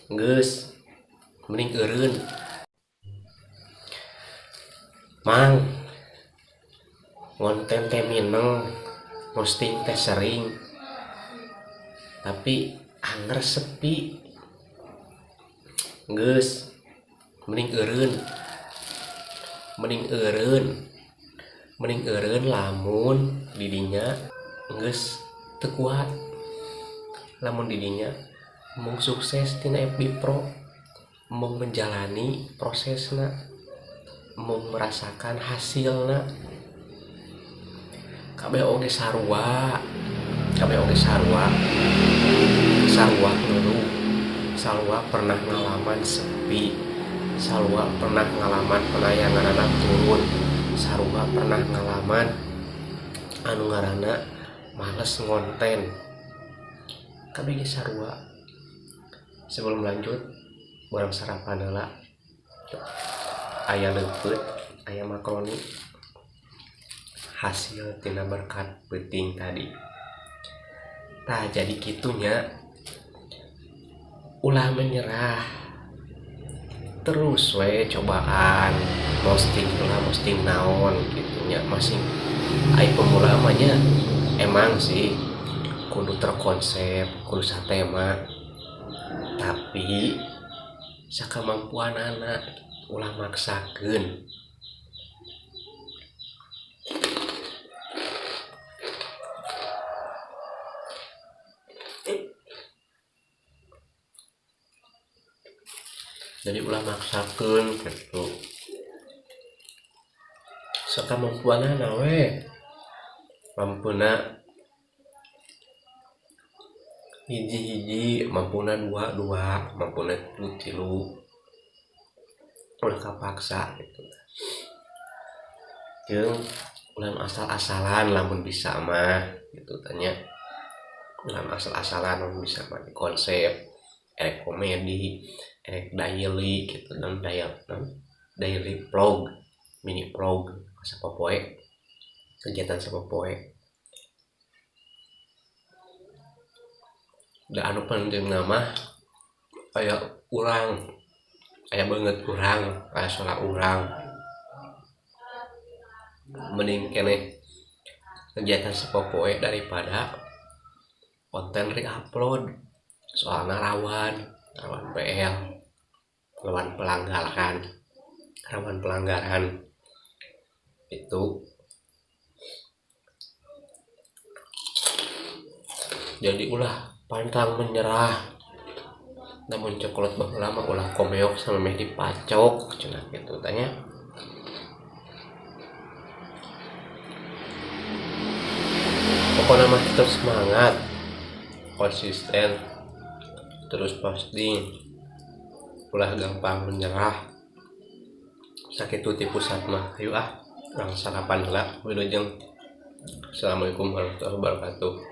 Geus mending eureun mang ngonten teh mineng posting teh sering tapi anger sepi. Geus mending eureun lamun didinya geus teu kuat, lamun didinya mung sukses tina FB Pro, mung menjalani prosesna, mung merasakan hasilna. Kabeh oge sarua ngeluh, sarua pernah ngalaman sepi, sarua pernah ngalaman penayanganna turun, sarua pernah ngalaman anu ngaranna males ngonten. Kabeh ge sarua. Sebelum lanjut, barang sarapan heula. Aya leupeut, aya makaroni. Hasil tina berkat penting tadi. Tah jadi kitunya, ulah menyerah. Terus we cobaan posting naon gitunya masing. Ai pemula amanya emang sih kudu terkonsep, kudu satema. Tapi sakamampuanana ulah maksakeun. Jadi ulah maksakeun gitu. Sakamampuanana we. Mampuna hiji-hiji, mampuna dua, mampuna tilu. Ulah kapaksa gitu. Jeung ulah asal-asalan lamun bisa mah gitu tanya. Ulah asal-asalan lamun bisa mah konsep erek komedi, erek daily gitu dan daily vlog, mini vlog sapopoe, kegiatan sapopoe. Da anu penting mah aya urang, aya banget urang, aya salah urang. Mending keneh kegiatan sapopoe daripada konten re-upload. Soalna rawan PL, rawan pelanggaran itu. Jadi ulah pantang menyerah. Namun coklat baheula mah ulah komeok samemeh dipacok cenah gitu tanya. Pokoknya mah tetap semangat, konsisten, terus posting, ulah gampang menyerah. Sakitu ti pusat mah. Ayo urang sarapan heula. Wilujeng. Assalamualaikum warahmatullahi wabarakatuh.